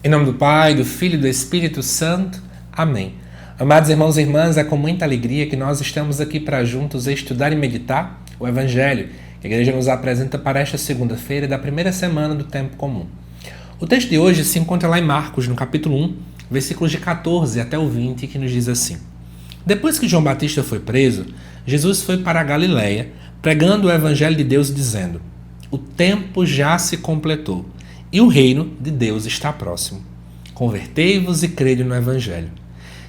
Em nome do Pai, do Filho e do Espírito Santo. Amém. Amados irmãos e irmãs, é com muita alegria que nós estamos aqui para juntos estudar e meditar o Evangelho que a Igreja nos apresenta para esta segunda-feira da primeira semana do Tempo Comum. O texto de hoje se encontra lá em Marcos, no capítulo 1, versículos de 14 até o 20, que nos diz assim: Depois que João Batista foi preso, Jesus foi para a Galiléia, pregando o Evangelho de Deus, dizendo: O tempo já se completou e o reino de Deus está próximo. Convertei-vos e crede no Evangelho.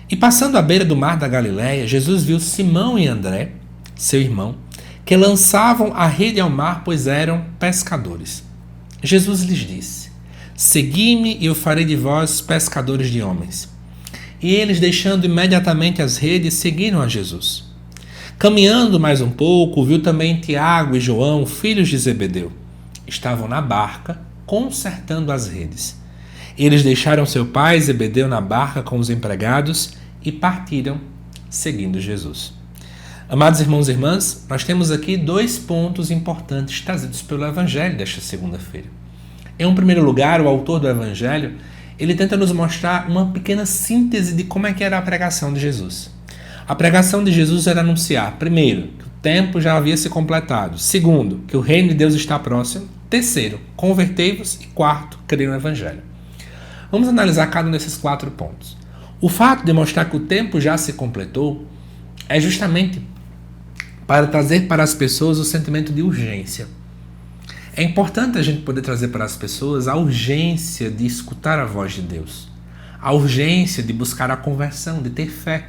E passando à beira do mar da Galiléia, Jesus viu Simão e André, seu irmão, que lançavam a rede ao mar, pois eram pescadores. Jesus lhes disse: Segui-me e eu farei de vós pescadores de homens. E eles, deixando imediatamente as redes, seguiram a Jesus. Caminhando mais um pouco, viu também Tiago e João, filhos de Zebedeu. Estavam na barca, consertando as redes. Eles deixaram seu pai Zebedeu na barca com os empregados e partiram, seguindo Jesus. Amados irmãos e irmãs, nós temos aqui dois pontos importantes trazidos pelo Evangelho desta segunda-feira. Em um primeiro lugar, o autor do Evangelho, ele tenta nos mostrar uma pequena síntese de como é que era a pregação de Jesus. A pregação de Jesus era anunciar, primeiro, que o tempo já havia se completado. Segundo, que o reino de Deus está próximo. Terceiro, convertei-vos. E quarto, crer no Evangelho. Vamos analisar cada um desses 4 pontos. O fato de mostrar que o tempo já se completou é justamente para trazer para as pessoas o sentimento de urgência. É importante a gente poder trazer para as pessoas a urgência de escutar a voz de Deus, a urgência de buscar a conversão, de ter fé.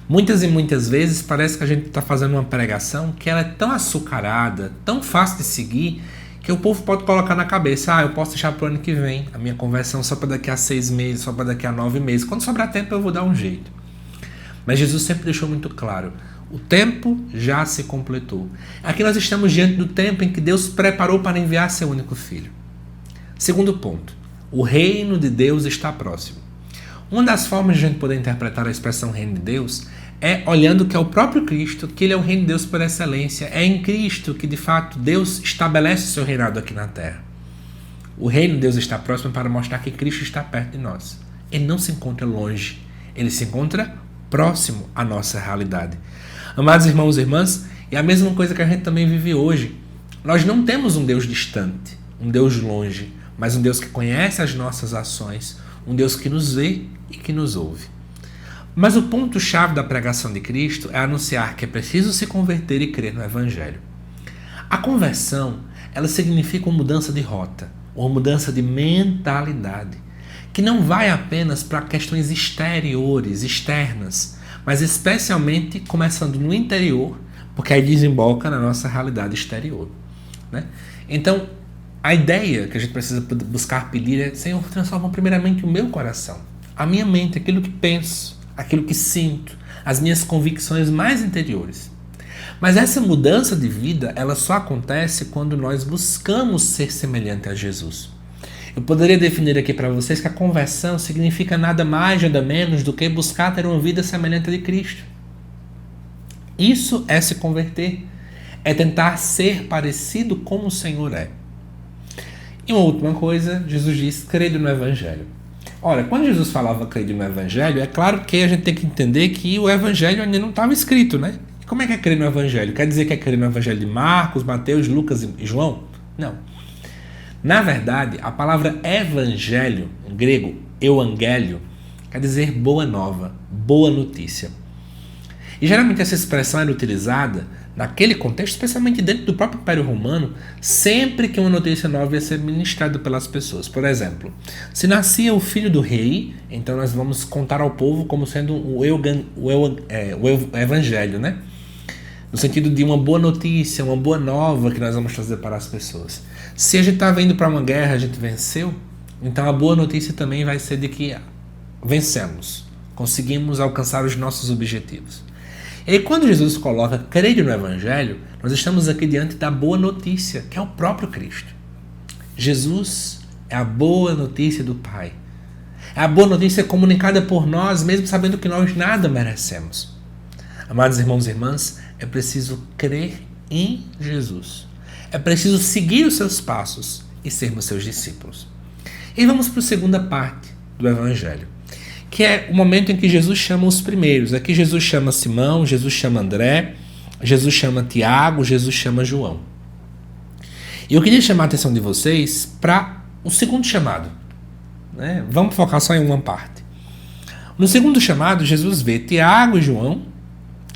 Muitas e muitas vezes parece que a gente está fazendo uma pregação que ela é tão açucarada, tão fácil de seguir, que o povo pode colocar na cabeça: eu posso deixar para o ano que vem, a minha conversão só para daqui a 6 meses, só para daqui a 9 meses. Quando sobrar tempo eu vou dar um jeito. Mas Jesus sempre deixou muito claro: o tempo já se completou. Aqui nós estamos diante do tempo em que Deus preparou para enviar seu único filho. Segundo ponto, o reino de Deus está próximo. Uma das formas de a gente poder interpretar a expressão reino de Deus é olhando que é o próprio Cristo, que ele é o reino de Deus por excelência. É em Cristo que, de fato, Deus estabelece o seu reinado aqui na terra. O reino de Deus está próximo para mostrar que Cristo está perto de nós. Ele não se encontra longe, ele se encontra próximo à nossa realidade. Amados irmãos e irmãs, é a mesma coisa que a gente também vive hoje. Nós não temos um Deus distante, um Deus longe, mas um Deus que conhece as nossas ações, um Deus que nos vê e que nos ouve. Mas o ponto-chave da pregação de Cristo é anunciar que é preciso se converter e crer no Evangelho. A conversão, ela significa uma mudança de rota, uma mudança de mentalidade, que não vai apenas para questões exteriores, externas, mas especialmente começando no interior, porque aí desemboca na nossa realidade exterior, né? Então, a ideia que a gente precisa buscar pedir é: Senhor, transforma primeiramente o meu coração, a minha mente, aquilo que penso, aquilo que sinto, as minhas convicções mais interiores. Mas essa mudança de vida, ela só acontece quando nós buscamos ser semelhante a Jesus. Eu poderia definir aqui para vocês que a conversão significa nada mais, nada menos do que buscar ter uma vida semelhante a de Cristo. Isso é se converter, é tentar ser parecido como o Senhor é. E uma última coisa, Jesus diz: crede no Evangelho. Ora, quando Jesus falava crede no Evangelho, é claro que a gente tem que entender que o Evangelho ainda não estava escrito, né? E como é que é crer no Evangelho? Quer dizer que é crer no Evangelho de Marcos, Mateus, Lucas e João? Não. Na verdade, a palavra Evangelho, em grego, euangélio, quer dizer boa nova, boa notícia. E geralmente essa expressão era utilizada naquele contexto, especialmente dentro do próprio Império Romano, sempre que uma notícia nova ia ser ministrada pelas pessoas. Por exemplo, se nascia o filho do rei, então nós vamos contar ao povo como sendo o evangelho, né? No sentido de uma boa notícia, uma boa nova que nós vamos trazer para as pessoas. Se a gente estava indo para uma guerra, a gente venceu, então a boa notícia também vai ser de que vencemos, conseguimos alcançar os nossos objetivos. E aí, quando Jesus coloca crede no Evangelho, nós estamos aqui diante da boa notícia, que é o próprio Cristo. Jesus é a boa notícia do Pai. É a boa notícia comunicada por nós, mesmo sabendo que nós nada merecemos. Amados irmãos e irmãs, é preciso crer em Jesus. É preciso seguir os seus passos e sermos seus discípulos. E vamos para a segunda parte do Evangelho, que é o momento em que Jesus chama os primeiros. Aqui Jesus chama Simão, Jesus chama André, Jesus chama Tiago, Jesus chama João. E eu queria chamar a atenção de vocês para o segundo chamado, né? Vamos focar só em uma parte. No segundo chamado, Jesus vê Tiago e João,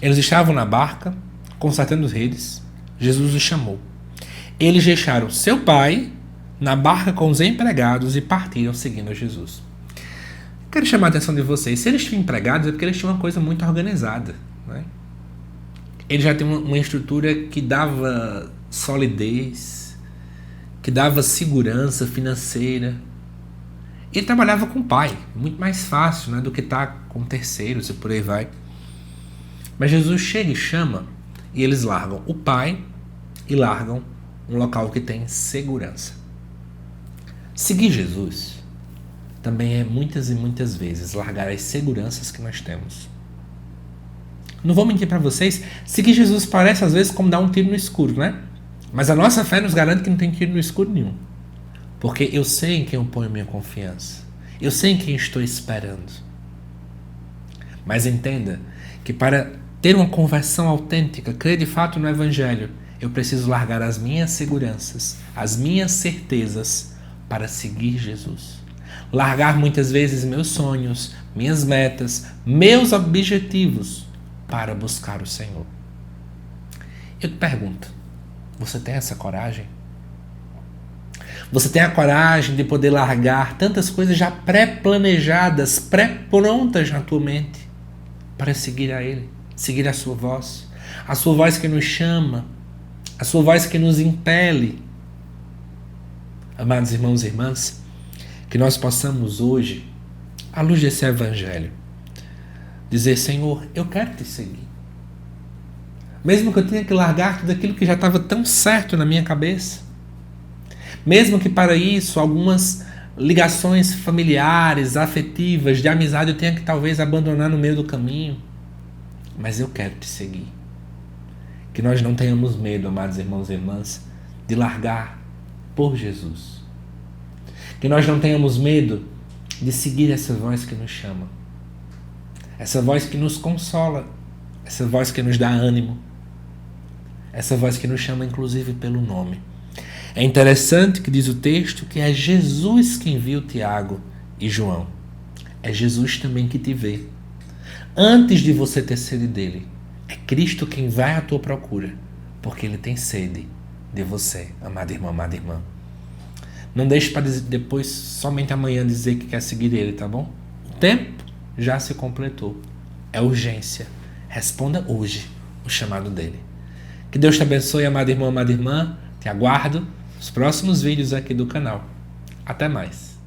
eles estavam na barca, consertando as redes. Jesus os chamou. Eles deixaram seu pai na barca com os empregados e partiram seguindo Jesus. Quero chamar a atenção de vocês. Se eles tinham empregados, é porque eles tinham uma coisa muito organizada, né? Eles já tinham uma estrutura que dava solidez, que dava segurança financeira. Ele trabalhava com o pai, muito mais fácil, né, do que estar com terceiros e por aí vai. Mas Jesus chega e chama, e eles largam o pai e largam um local que tem segurança. Seguir Jesus também é muitas e muitas vezes largar as seguranças que nós temos. Não vou mentir para vocês, seguir Jesus parece às vezes como dar um tiro no escuro, né? Mas a nossa fé nos garante que não tem tiro no escuro nenhum. Porque eu sei em quem eu ponho minha confiança. Eu sei em quem estou esperando. Mas entenda que para ter uma conversão autêntica, crer de fato no Evangelho, eu preciso largar as minhas seguranças, as minhas certezas para seguir Jesus. Largar muitas vezes meus sonhos, minhas metas, meus objetivos para buscar o Senhor. Eu te pergunto, você tem essa coragem? Você tem a coragem de poder largar tantas coisas já pré-planejadas, pré-prontas na tua mente para seguir a Ele, seguir a sua voz que nos chama, a sua voz que nos impele. Amados irmãos e irmãs, que nós possamos hoje, à luz desse Evangelho, dizer: Senhor, eu quero te seguir. Mesmo que eu tenha que largar tudo aquilo que já estava tão certo na minha cabeça. Mesmo que para isso algumas ligações familiares, afetivas, de amizade eu tenha que talvez abandonar no meio do caminho. Mas eu quero te seguir. Que nós não tenhamos medo, amados irmãos e irmãs, de largar por Jesus. Que nós não tenhamos medo de seguir essa voz que nos chama. Essa voz que nos consola. Essa voz que nos dá ânimo. Essa voz que nos chama inclusive pelo nome. É interessante que diz o texto que é Jesus quem viu Tiago e João. É Jesus também que te vê. Antes de você ter sede dele, é Cristo quem vai à tua procura, porque ele tem sede de você, amado irmão, amada irmã. Não deixe para depois, somente amanhã, dizer que quer seguir ele, tá bom? O tempo já se completou. É urgência. Responda hoje o chamado dele. Que Deus te abençoe, amado irmão, amada irmã. Te aguardo nos próximos vídeos aqui do canal. Até mais.